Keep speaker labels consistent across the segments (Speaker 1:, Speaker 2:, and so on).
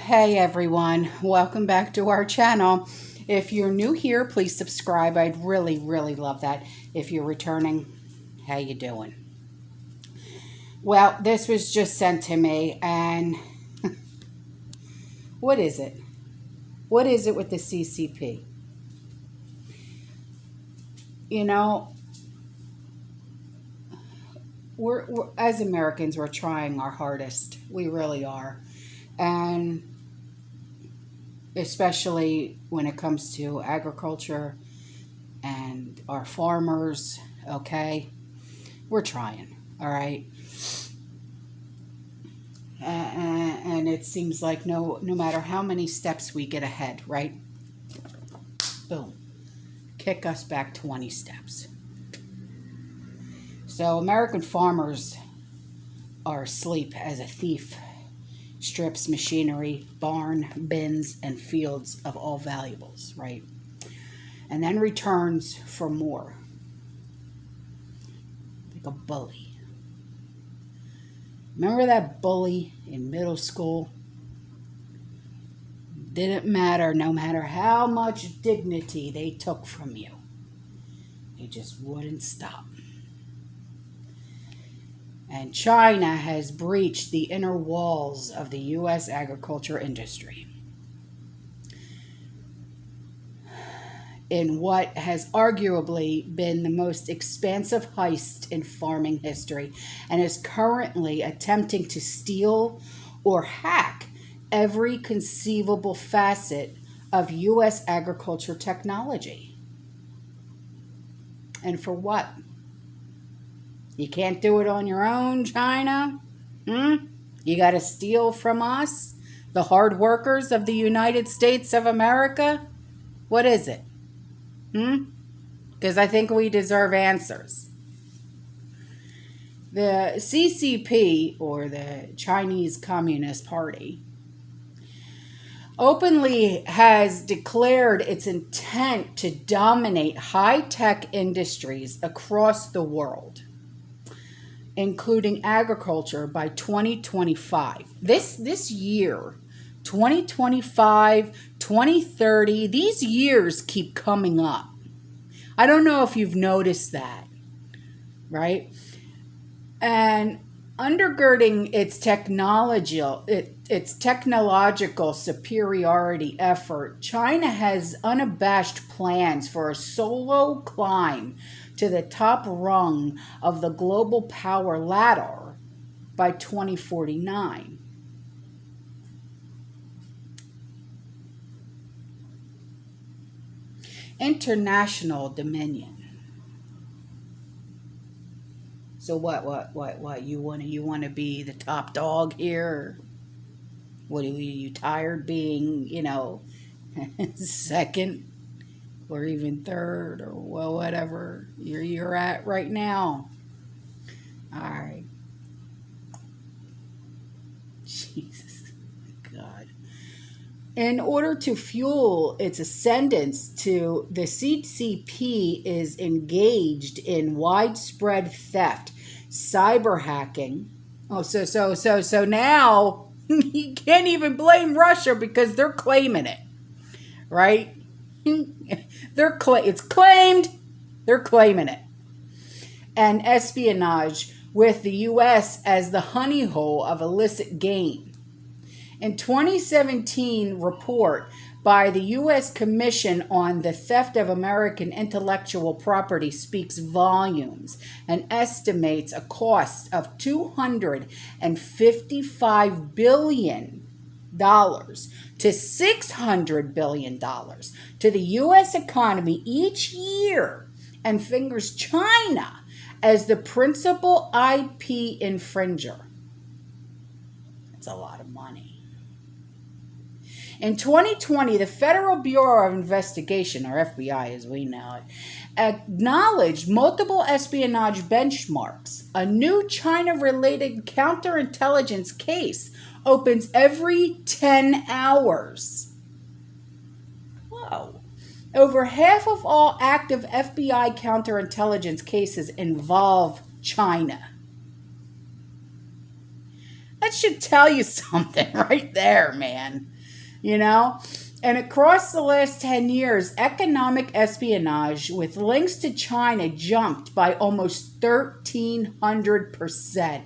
Speaker 1: Hey everyone, welcome back to our channel. If you're new here, please subscribe. I'd really love that. If you're returning, how you doing? Well, this was just sent to me, and what is it? What is it with the CCP? You know, we're as Americans, we're trying our hardest. We really are. And especially when it comes to agriculture and our farmers, okay? We're trying, all right? And it seems like no matter how many steps we get ahead, right? Boom. Kick us back 20 steps. So American farmers are asleep as a thief strips machinery, barn, bins, and fields of all valuables, right? And then returns for more. Like a bully. Remember that bully in middle school? Didn't matter, no matter how much dignity they took from you. They just wouldn't stop. And China has breached the inner walls of the U.S. agriculture industry in what has arguably been the most expansive heist in farming history, and is currently attempting to steal or hack every conceivable facet of U.S. agriculture technology. And for what? You can't do it on your own, China? You got to steal from us, the hard workers of the United States of America? What is it? Because I think we deserve answers. The CCP, or the Chinese Communist Party, openly has declared its intent to dominate high-tech industries across the world, including agriculture, by 2025. This year, 2025, 2030, these years keep coming up. I don't know if you've noticed that, right? And undergirding its technological superiority effort, China has unabashed plans for a solo climb to the top rung of the global power ladder by 2049. International dominion. So what you want to be the top dog here? What are you tired being, second or even third, or whatever you're at right now? All right. Jesus God. In order to fuel its ascendance to the CCP is engaged in widespread theft, cyber hacking. Oh, so now you can't even blame Russia because they're claiming it, right? It's claimed. They're claiming it. And espionage, with the U.S. as the honey hole of illicit gain. In 2017 report by the U.S. Commission on the Theft of American Intellectual Property speaks volumes and estimates a cost of $255 billion to $600 billion to the U.S. economy each year, and fingers China as the principal IP infringer. That's a lot of money. In 2020, the Federal Bureau of Investigation, or FBI as we know it, acknowledged multiple espionage benchmarks. A new China-related counterintelligence case opens every 10 hours. Whoa. Over half of all active FBI counterintelligence cases involve China. That should tell you something right there, man. you know? And across the last 10 years, economic espionage with links to China jumped by almost 1,300%.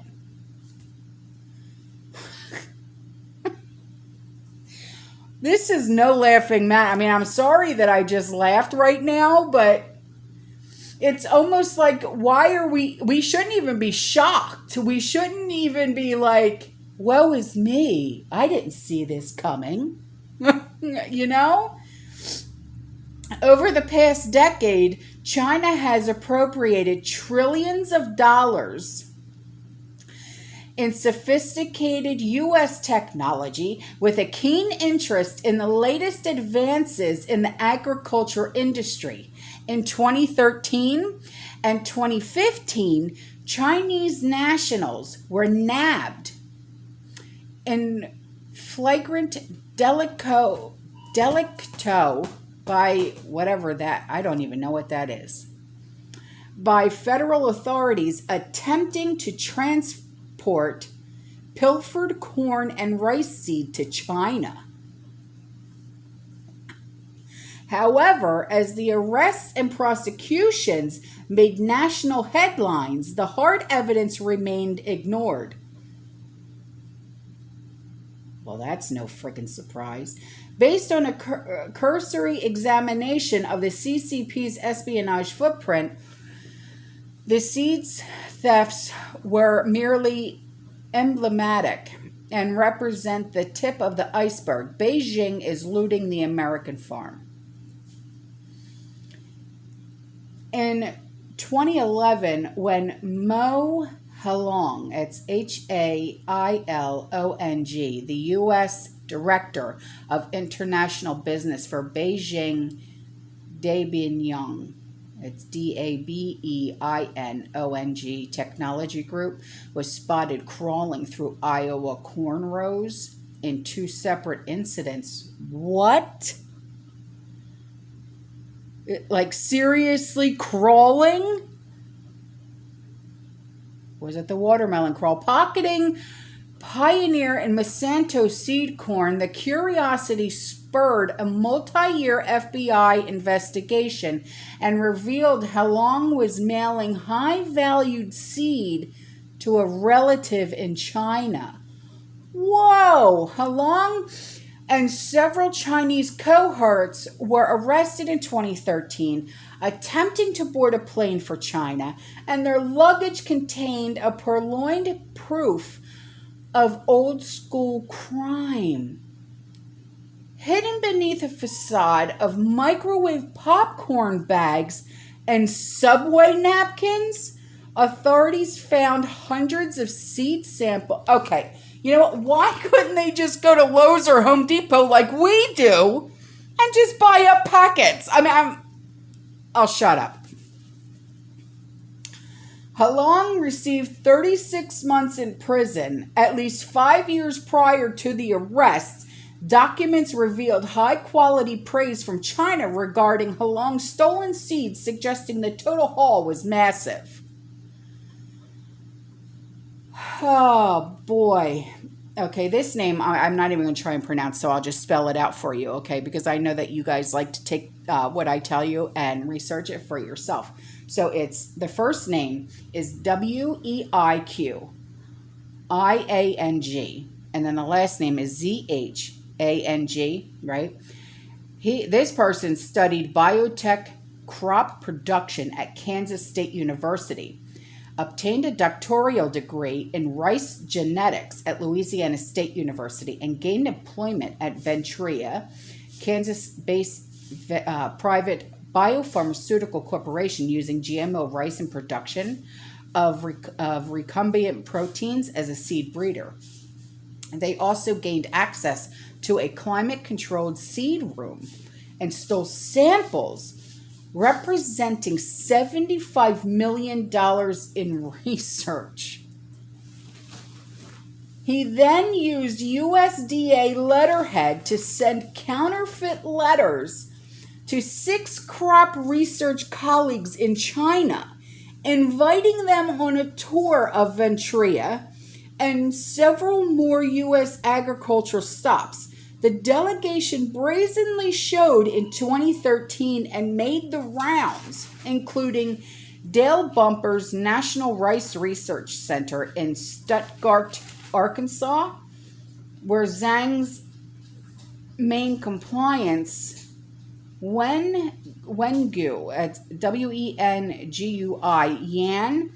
Speaker 1: This is no laughing matter. I mean, I'm sorry that I just laughed right now, but it's almost like, why are we shouldn't even be shocked. We shouldn't even be like, woe is me. I didn't see this coming. You know? Over the past decade, China has appropriated trillions of dollars in sophisticated U.S. technology with a keen interest in the latest advances in the agriculture industry. In 2013 and 2015, Chinese nationals were nabbed in flagrant delicto by whatever that, I don't even know what that is, by federal authorities attempting to transport pilfered corn and rice seed to China. However, as the arrests and prosecutions made national headlines, the hard evidence remained ignored. Well, that's no friggin' surprise. Based on a cursory examination of the CCP's espionage footprint, the seeds thefts were merely emblematic and represent the tip of the iceberg. Beijing is looting the American farm. In 2011, when Mo Halong, it's Hailong, the U.S. Director of International Business for Beijing Dabinyong, it's Dabinyong Technology Group, was spotted crawling through Iowa corn rows in 2 separate incidents. What? Like, seriously crawling? Was it the watermelon crawl? Pocketing Pioneer and Monsanto seed corn, the curiosity spurred a multi-year FBI investigation and revealed Halong was mailing high-valued seed to a relative in China. Whoa! Halong and several Chinese cohorts were arrested in 2013, attempting to board a plane for China, and their luggage contained a purloined proof of old-school crime. Hidden beneath a facade of microwave popcorn bags and Subway napkins, authorities found hundreds of seed samples. Okay, you know what? Why couldn't they just go to Lowe's or Home Depot like we do and just buy up packets? I mean, I'll shut up. Halong received 36 months in prison. At least 5 years prior to the arrest, documents revealed high-quality praise from China regarding Halong's stolen seeds, suggesting the total haul was massive. Oh, boy. Okay, this name I'm not even going to try and pronounce, so I'll just spell it out for you, okay? Because I know that you guys like to take what I tell you and research it for yourself. So it's, the first name is Weiqiang, and then the last name is Zhang, right? This person studied biotech crop production at Kansas State University, obtained a doctoral degree in rice genetics at Louisiana State University, and gained employment at Ventria, Kansas-based private biopharmaceutical corporation using GMO rice in production of recombinant proteins as a seed breeder. They also gained access to a climate-controlled seed room and stole samples representing $75 million in research. He then used USDA letterhead to send counterfeit letters to 6 crop research colleagues in China, inviting them on a tour of Ventria and several more U.S. agricultural stops. The delegation brazenly showed in 2013 and made the rounds, including Dale Bumper's National Rice Research Center in Stuttgart, Arkansas, where Zhang's main compliance, Wengui, at Wengui, Yan,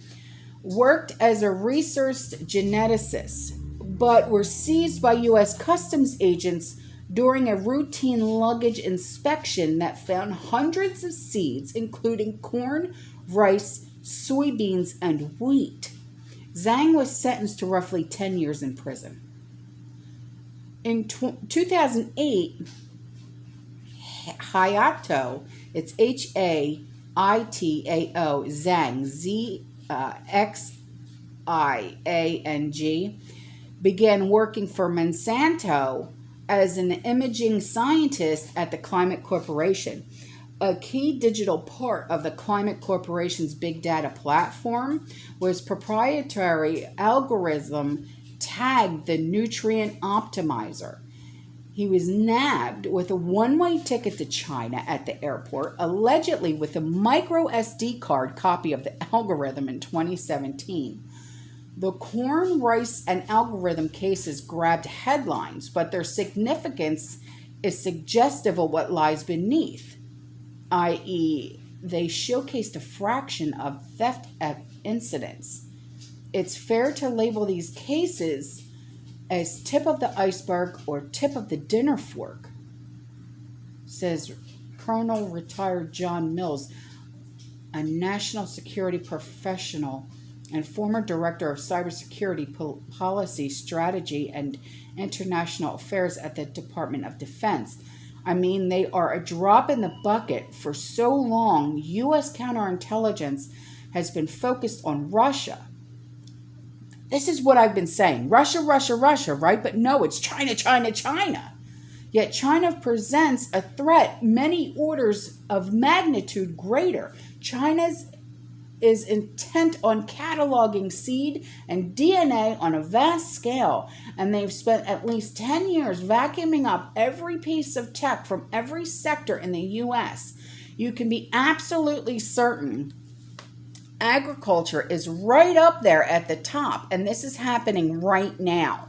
Speaker 1: worked as a research geneticist, but were seized by U.S. Customs agents during a routine luggage inspection that found hundreds of seeds, including corn, rice, soybeans, and wheat. Zhang was sentenced to roughly 10 years in prison. In 2008, Hayato, it's Haitao, Zhang, Xiang, began working for Monsanto as an imaging scientist at the Climate Corporation. A key digital part of the Climate Corporation's big data platform was proprietary algorithm tagged the Nutrient Optimizer. He was nabbed with a one-way ticket to China at the airport, allegedly with a micro SD card copy of the algorithm in 2017. The corn, rice, and algorithm cases grabbed headlines, but their significance is suggestive of what lies beneath, i.e., they showcased a fraction of theft incidents. It's fair to label these cases as tip of the iceberg or tip of the dinner fork, says Colonel retired John Mills, a national security professional and former director of cybersecurity policy, strategy, and international affairs at the Department of Defense. I mean, they are a drop in the bucket. For so long, U.S. counterintelligence has been focused on Russia. This is what I've been saying. Russia, Russia, Russia, right? But no, it's China, China, China. Yet China presents a threat many orders of magnitude greater. China's is intent on cataloging seed and DNA on a vast scale, and they've spent at least 10 years vacuuming up every piece of tech from every sector in the U.S. You can be absolutely certain agriculture is right up there at the top, and this is happening right now.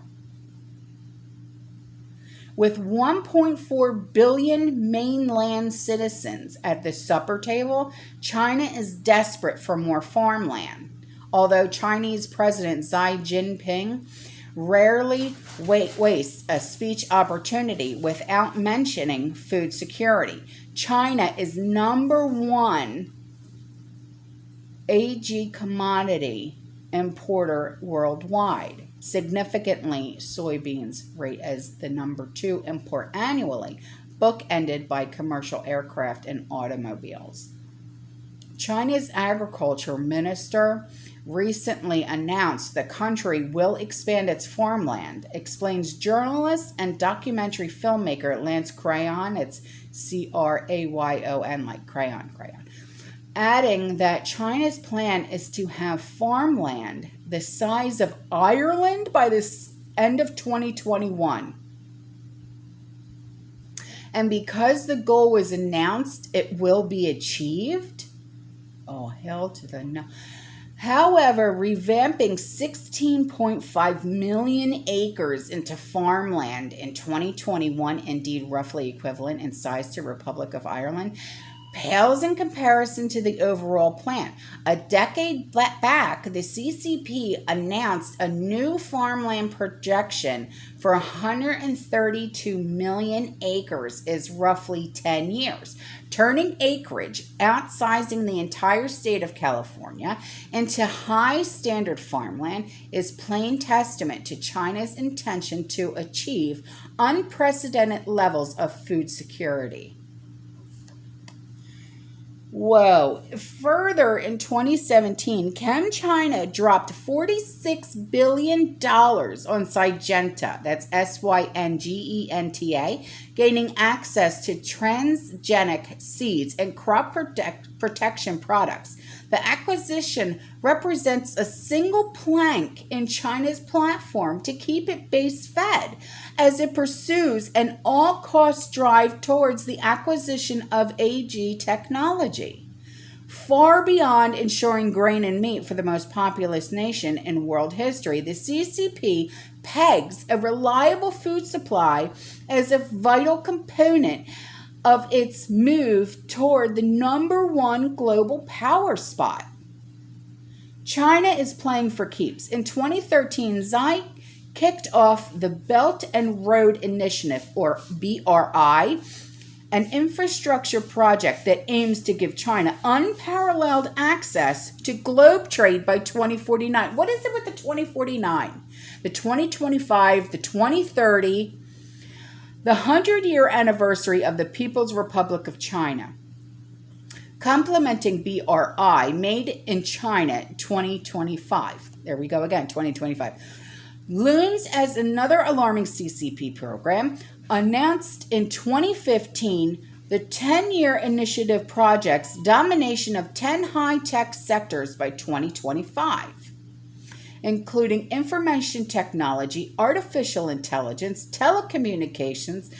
Speaker 1: With 1.4 billion mainland citizens at the supper table, China is desperate for more farmland. Although Chinese President Xi Jinping rarely wastes a speech opportunity without mentioning food security, China is number one AG commodity importer worldwide. Significantly, soybeans rate as the number 2 import annually, bookended by commercial aircraft and automobiles. China's agriculture minister recently announced the country will expand its farmland, explains journalist and documentary filmmaker Lance Crayon. It's Crayon, like crayon. Adding that China's plan is to have farmland the size of Ireland by the end of 2021. And because the goal was announced, it will be achieved? Oh, hell to the no. However, revamping 16.5 million acres into farmland in 2021, indeed roughly equivalent in size to Republic of Ireland, pales in comparison to the overall plan. A decade back, the CCP announced a new farmland projection for 132 million acres is roughly 10 years, turning acreage, outsizing the entire state of California, into high standard farmland is plain testament to China's intention to achieve unprecedented levels of food security. Whoa. Further, in 2017, ChemChina dropped $46 billion on Syngenta, that's Syngenta, gaining access to transgenic seeds and crop protection products. The acquisition represents a single plank in China's platform to keep its base fed as it pursues an all-cost drive towards the acquisition of AG technology. Far beyond ensuring grain and meat for the most populous nation in world history, the CCP pegs a reliable food supply as a vital component of its move toward the #1 global power spot. China is playing for keeps. In 2013, Xi kicked off the Belt and Road Initiative, or BRI, an infrastructure project that aims to give China unparalleled access to globe trade by 2049. What is it with the 2049? The 2025, the 2030, the 100-year anniversary of the People's Republic of China. Complementing BRI, Made in China 2025. There we go again, 2025. Looms as another alarming CCP program. Announced in 2015, the 10-year initiative projects domination of 10 high-tech sectors by 2025, including information technology, artificial intelligence, telecommunications,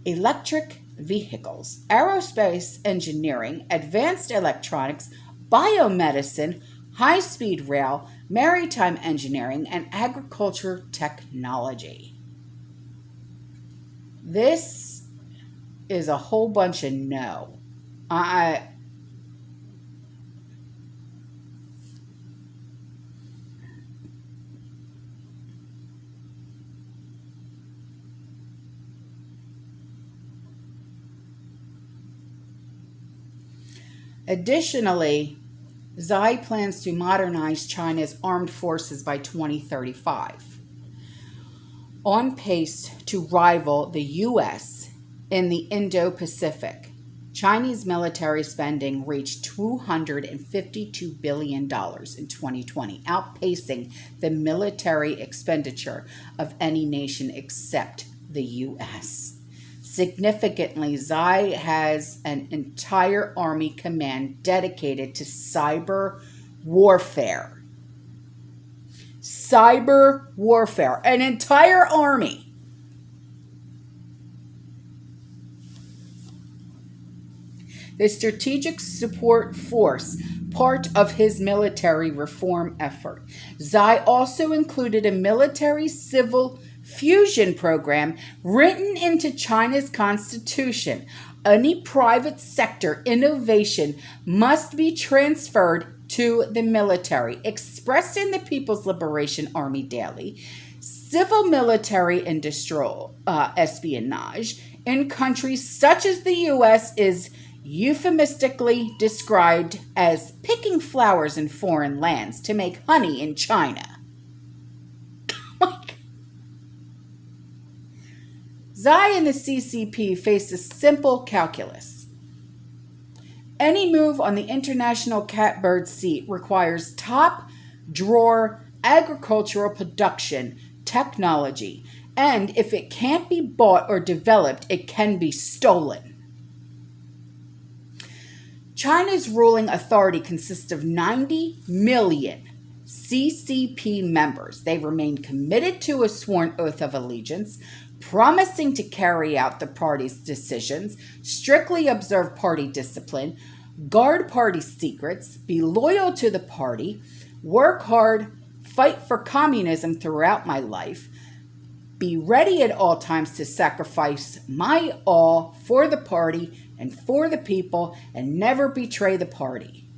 Speaker 1: electric vehicles, aerospace engineering, advanced electronics, biomedicine, high-speed rail, maritime engineering, and agriculture technology. This is a whole bunch of no. Additionally, Xi plans to modernize China's armed forces by 2035, on pace to rival the U.S. in the Indo-Pacific. Chinese military spending reached $252 billion in 2020, outpacing the military expenditure of any nation except the U.S. Significantly, Xi has an entire army command dedicated to cyber warfare. Cyber warfare. An entire army. The Strategic Support Force, part of his military reform effort. Xi also included a military-civil fusion program written into China's constitution. Any private sector innovation must be transferred to the military, expressed in the People's Liberation Army Daily. Civil military industrial espionage in countries such as the U.S. is euphemistically described as picking flowers in foreign lands to make honey in China. Xi and the CCP face a simple calculus. Any move on the international catbird seat requires top-drawer agricultural production technology, and if it can't be bought or developed, it can be stolen. China's ruling authority consists of 90 million CCP members. They remain committed to a sworn oath of allegiance, promising to carry out the party's decisions, strictly observe party discipline, guard party secrets, be loyal to the party, work hard, fight for communism throughout my life, be ready at all times to sacrifice my all for the party and for the people, and never betray the party.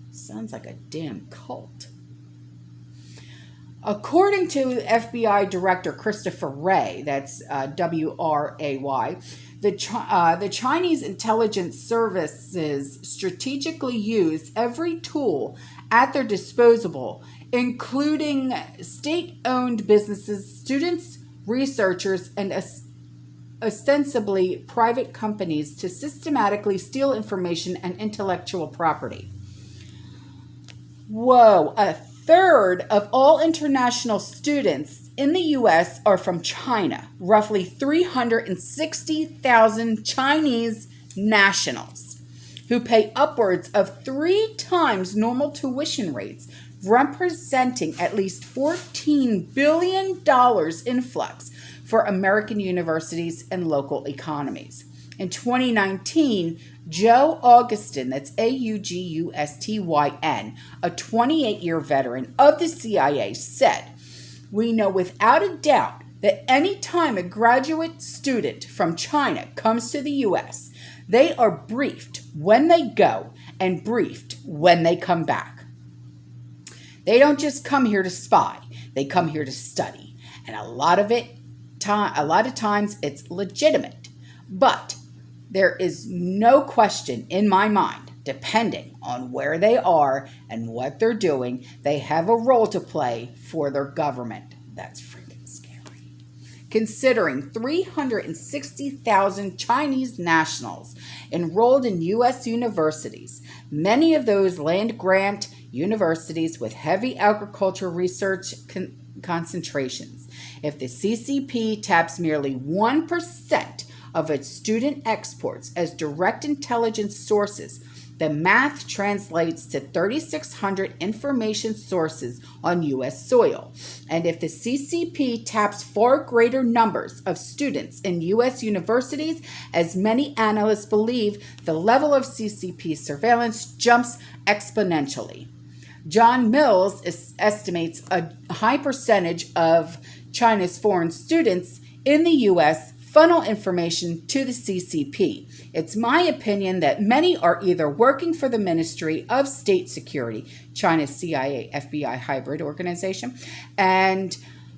Speaker 1: Sounds like a damn cult. According to FBI Director Christopher Wray, that's W-R-A-Y, the Chinese intelligence services strategically use every tool at their disposal, including state-owned businesses, students, researchers, and ostensibly private companies to systematically steal information and intellectual property. Whoa, a third of all international students in the U.S. are from China. Roughly 360,000 Chinese nationals who pay upwards of 3 times normal tuition rates, representing at least $14 billion influx for American universities and local economies. In 2019, Joe Augustyn, that's Augustyn, a 28-year veteran of the CIA, said, "We know without a doubt that any time a graduate student from China comes to the U.S., they are briefed when they go and briefed when they come back. They don't just come here to spy, they come here to study. And a lot of times it's legitimate. But there is no question in my mind, depending on where they are and what they're doing, they have a role to play for their government." That's freaking scary. Considering 360,000 Chinese nationals enrolled in U.S. universities, many of those land-grant universities with heavy agriculture research concentrations. If the CCP taps merely 1% of its student exports as direct intelligence sources, the math translates to 3,600 information sources on U.S. soil. And if the CCP taps far greater numbers of students in U.S. universities, as many analysts believe, the level of CCP surveillance jumps exponentially. John Mills estimates a high percentage of China's foreign students in the U.S. funnel information to the CCP. It's my opinion that many are either working for the Ministry of State Security, China's CIA FBI hybrid organization, and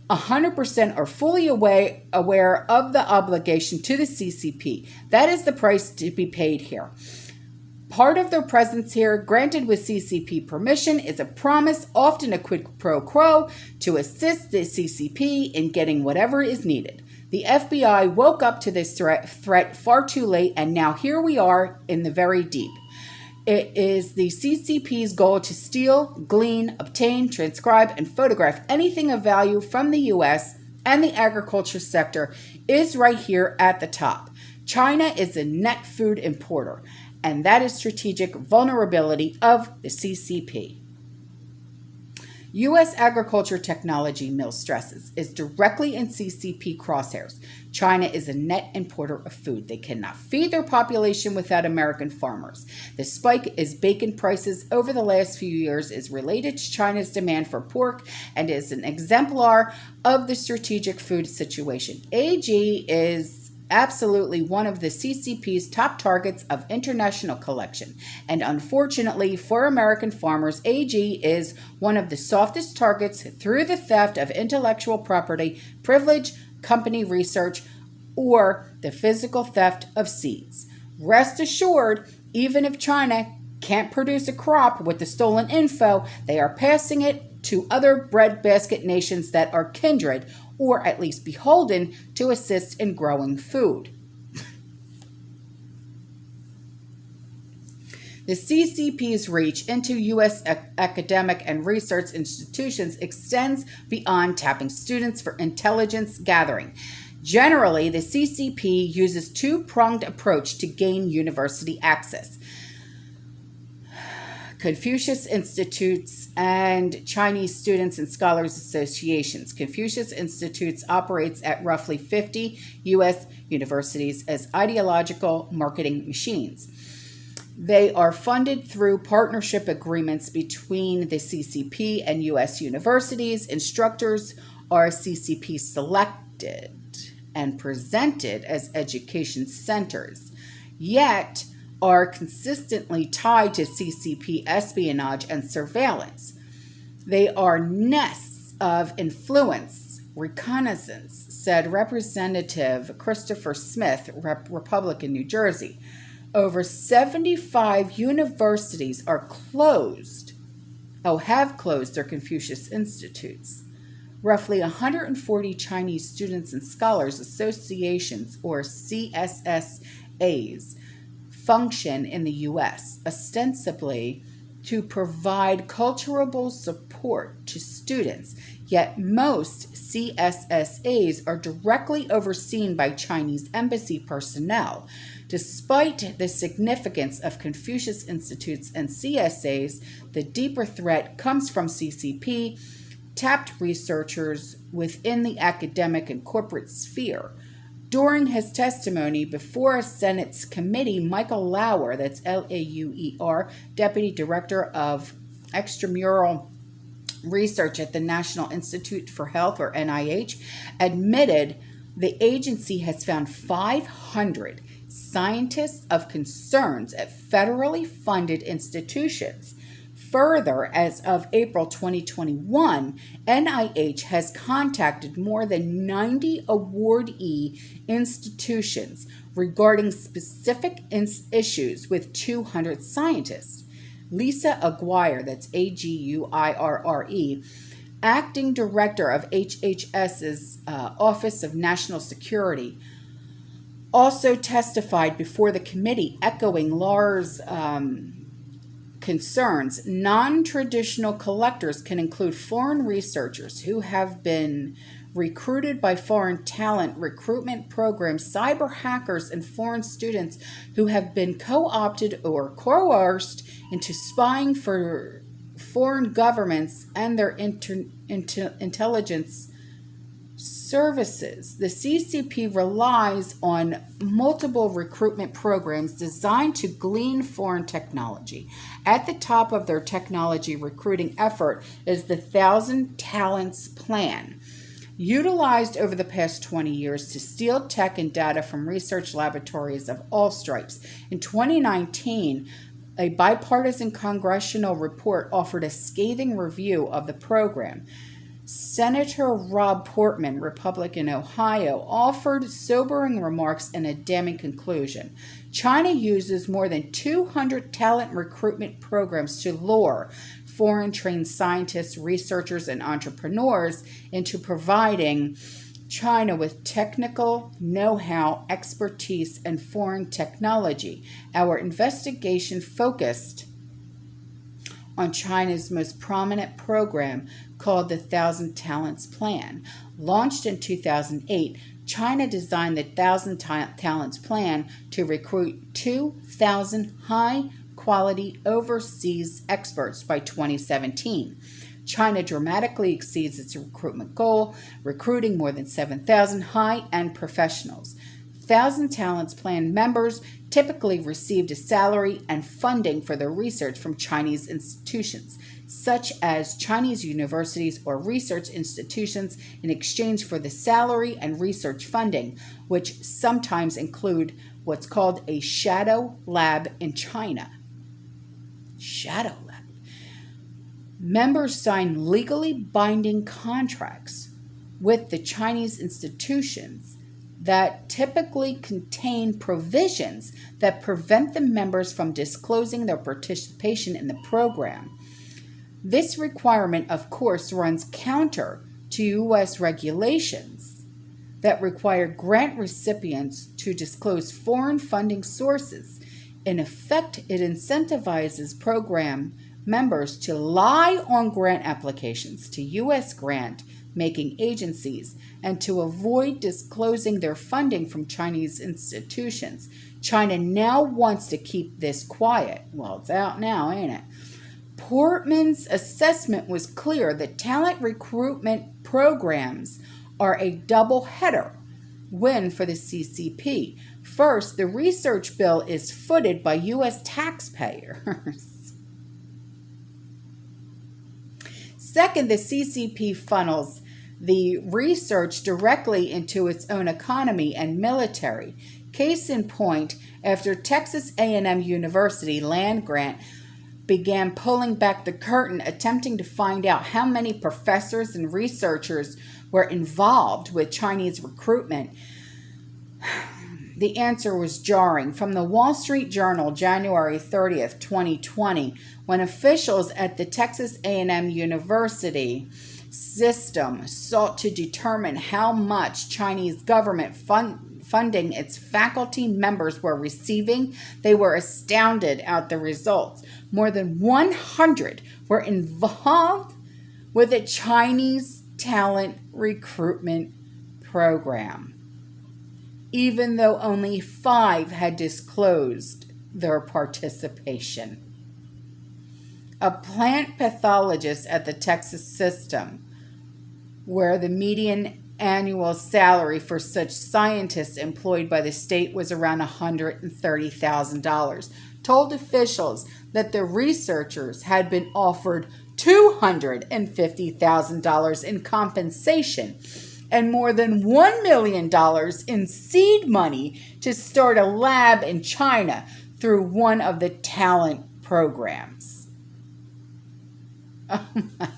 Speaker 1: 100% are fully aware of the obligation to the CCP. That is the price to be paid here. Part of their presence here, granted with CCP permission, is a promise, often a quid pro quo, to assist the CCP in getting whatever is needed. The FBI woke up to this threat far too late, and now here we are in the very deep. It is the CCP's goal to steal, glean, obtain, transcribe, and photograph anything of value from the U.S., and the agriculture sector is right here at the top. China is a net food importer, and that is strategic vulnerability of the CCP. U.S. agriculture technology, Mills stresses, is directly in CCP crosshairs. China is a net importer of food. They cannot feed their population without American farmers. The spike in bacon prices over the last few years is related to China's demand for pork and is an exemplar of the strategic food situation. AG is absolutely one of the CCP's top targets of international collection. And unfortunately for American farmers, AG is one of the softest targets through the theft of intellectual property, privilege, company research, or the physical theft of seeds. Rest assured, even if China can't produce a crop with the stolen info, they are passing it to other breadbasket nations that are kindred or at least beholden to assist in growing food. The CCP's reach into U.S. academic and research institutions extends beyond tapping students for intelligence gathering. Generally, the CCP uses a two-pronged approach to gain university access. Confucius Institutes and Chinese Students and Scholars Associations. Confucius Institutes operates at roughly 50 U.S. universities as ideological marketing machines. They are funded through partnership agreements between the CCP and U.S. universities. Instructors are CCP selected and presented as education centers, yet are consistently tied to CCP espionage and surveillance. They are nests of influence, reconnaissance, said Representative Christopher Smith, Republican, New Jersey. Over 75 universities are have closed their Confucius Institutes. Roughly 140 Chinese Students and Scholars Associations, or CSSAs, function in the U.S., ostensibly to provide cultural support to students, Yet most CSSAs are directly overseen by Chinese embassy personnel. Despite the significance of Confucius Institutes and CSAs, the deeper threat comes from CCP, tapped researchers within the academic and corporate sphere. During his testimony before a Senate's committee, Michael Lauer, that's Lauer, Deputy Director of Extramural Research at the National Institute for Health, or NIH, admitted the agency has found 500 scientists of concerns at federally funded institutions. Further, as of April 2021, NIH has contacted more than 90 awardee institutions regarding specific issues with 200 scientists. Lisa Aguirre, that's Aguirre, acting director of HHS's Office of National Security, also testified before the committee, echoing Lauer's concerns. Non-traditional collectors can include foreign researchers who have been recruited by foreign talent recruitment programs, cyber hackers, and foreign students who have been co-opted or coerced into spying for foreign governments and their intelligence services. The CCP relies on multiple recruitment programs designed to glean foreign technology. At the top of their technology recruiting effort is the 1,000 Talents Plan, utilized over the past 20 years to steal tech and data from research laboratories of all stripes. In 2019, a bipartisan congressional report offered a scathing review of the program. Senator Rob Portman, Republican, Ohio, offered sobering remarks and a damning conclusion. China uses more than 200 talent recruitment programs to lure foreign-trained scientists, researchers, and entrepreneurs into providing China with technical know-how, expertise, and foreign technology. Our investigation focused on China's most prominent program called the 1,000 Talents Plan. Launched in 2008, China designed the 1,000 Talents Plan to recruit 2,000 high-quality overseas experts by 2017. China dramatically exceeds its recruitment goal, recruiting more than 7,000 high-end professionals. 1,000 Talents Plan members typically received a salary and funding for their research from Chinese institutions, such as Chinese universities or research institutions, in exchange for the salary and research funding, which sometimes include what's called a shadow lab in China. Shadow lab. Members sign legally binding contracts with the Chinese institutions that typically contain provisions that prevent the members from disclosing their participation in the program. This requirement, of course, runs counter to U.S. regulations that require grant recipients to disclose foreign funding sources. In effect, it incentivizes program members to lie on grant applications to U.S. grant-making agencies and to avoid disclosing their funding from Chinese institutions. China now wants to keep this quiet. Well, it's out now, ain't it? Portman's assessment was clear that talent recruitment programs are a double-header win for the CCP. First, the research bill is footed by U.S. taxpayers. Second, the CCP funnels the research directly into its own economy and military. Case in point, after Texas A&M University land grant began pulling back the curtain, attempting to find out how many professors and researchers were involved with Chinese recruitment, the answer was jarring. From the Wall Street Journal, January 30th, 2020, when officials at the Texas A&M University system sought to determine how much Chinese government funding its faculty members were receiving, they were astounded at the results. More than 100 were involved with a Chinese talent recruitment program, even though only 5 had disclosed their participation. A plant pathologist at the Texas system, where the median annual salary for such scientists employed by the state was around $130,000, told officials that the researchers had been offered $250,000 in compensation and more than $1 million in seed money to start a lab in China through one of the talent programs. Oh my God.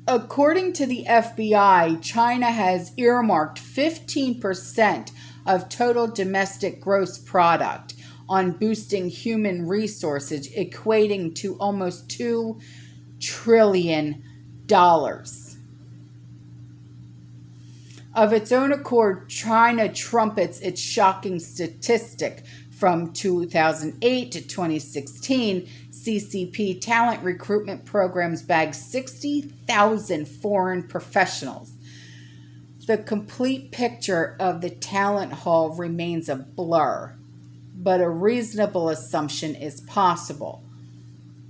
Speaker 1: According to the FBI, China has earmarked 15% of total domestic gross product on boosting human resources, equating to almost $2 trillion. Of its own accord, China trumpets its shocking statistic. From 2008 to 2016, CCP talent recruitment programs bagged 60,000 foreign professionals. The complete picture of the talent haul remains a blur, but a reasonable assumption is possible.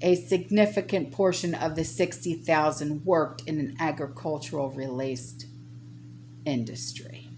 Speaker 1: A significant portion of the 60,000 worked in an agricultural-related industry.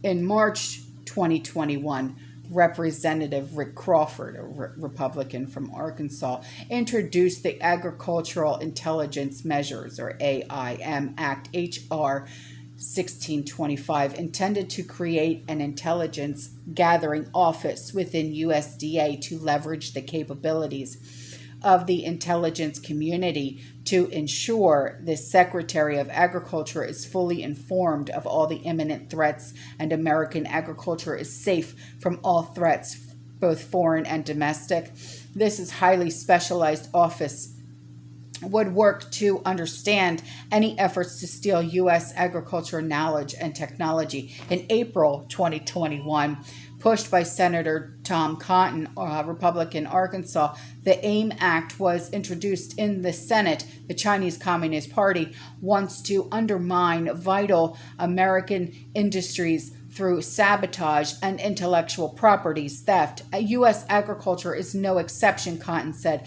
Speaker 1: In March 2021, Representative Rick Crawford, a Republican from Arkansas, introduced the Agricultural Intelligence Measures, or AIM Act, H.R. 1625, intended to create an intelligence gathering office within USDA to leverage the capabilities of the intelligence community to ensure the Secretary of Agriculture is fully informed of all the imminent threats and American agriculture is safe from all threats, both foreign and domestic. This is highly specialized office would work to understand any efforts to steal U.S. agriculture knowledge and technology. In April 2021, pushed by Senator Tom Cotton, Republican Arkansas, the AIM Act was introduced in the Senate. The Chinese Communist Party wants to undermine vital American industries through sabotage and intellectual property theft. U.S. agriculture is no exception, Cotton said.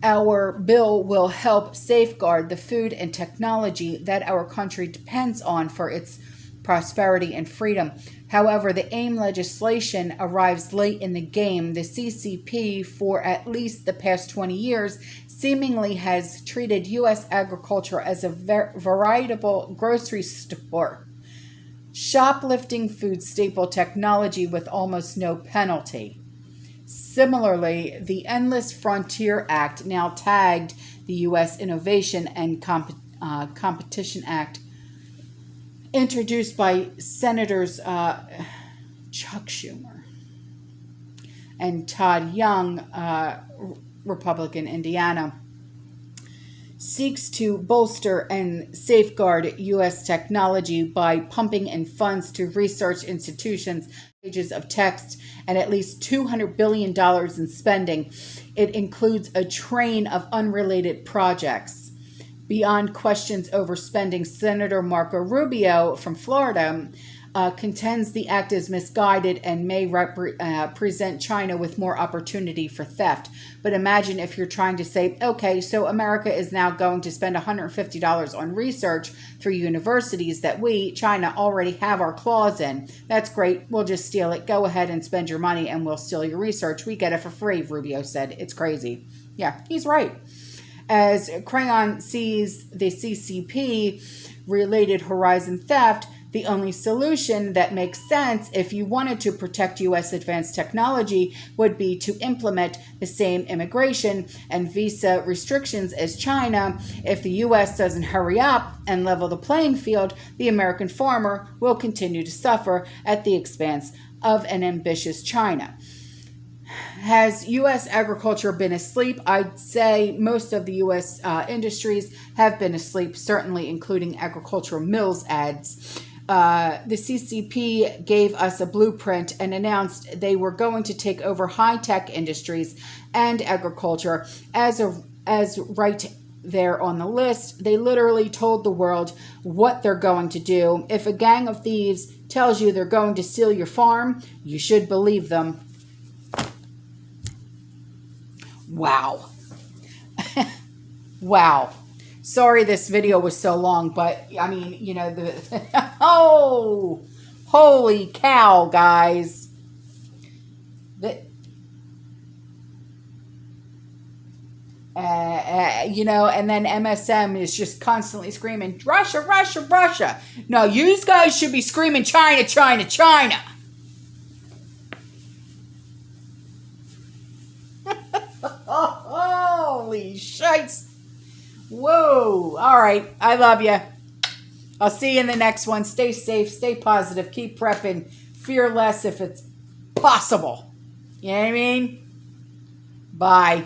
Speaker 1: Our bill will help safeguard the food and technology that our country depends on for its prosperity and freedom. However, the AIM legislation arrives late in the game. The CCP, for at least the past 20 years, seemingly has treated U.S. agriculture as a veritable grocery store, shoplifting food staple technology with almost no penalty. Similarly, the Endless Frontier Act, now tagged the U.S. Innovation and Competition Act, introduced by Senators Chuck Schumer and Todd Young, Republican Indiana, seeks to bolster and safeguard U.S. technology by pumping in funds to research institutions, pages of text, and at least $200 billion in spending. It includes a train of unrelated projects. Beyond questions over spending, Senator Marco Rubio from Florida contends the act is misguided and may present China with more opportunity for theft. But imagine if you're trying to say, okay, so America is now going to spend $150 on research through universities that we, China, already have our claws in. That's great. We'll just steal it. Go ahead and spend your money and we'll steal your research. We get it for free, Rubio said. It's crazy. Yeah, he's right. As Crayon sees the CCP related horizon theft, the only solution that makes sense if you wanted to protect U.S. advanced technology would be to implement the same immigration and visa restrictions as China. If the U.S. doesn't hurry up and level the playing field, the American farmer will continue to suffer at the expense of an ambitious China. Has U.S. agriculture been asleep? I'd say most of the U.S. Industries have been asleep, certainly including agricultural mills ads. the CCP gave us a blueprint and announced they were going to take over high-tech industries and agriculture as right there on the list. They literally told the world what they're going to do. If a gang of thieves tells you they're going to steal your farm, you should believe them. Wow. Wow. Sorry this video was so long, but I mean, you know, oh, holy cow, guys. You know, and then MSM is just constantly screaming, Russia, Russia, Russia. No, you guys should be screaming China, China, China. Holy shites. Whoa. All right. I love you. I'll see you in the next one. Stay safe. Stay positive. Keep prepping. Fear less if it's possible. You know what I mean? Bye.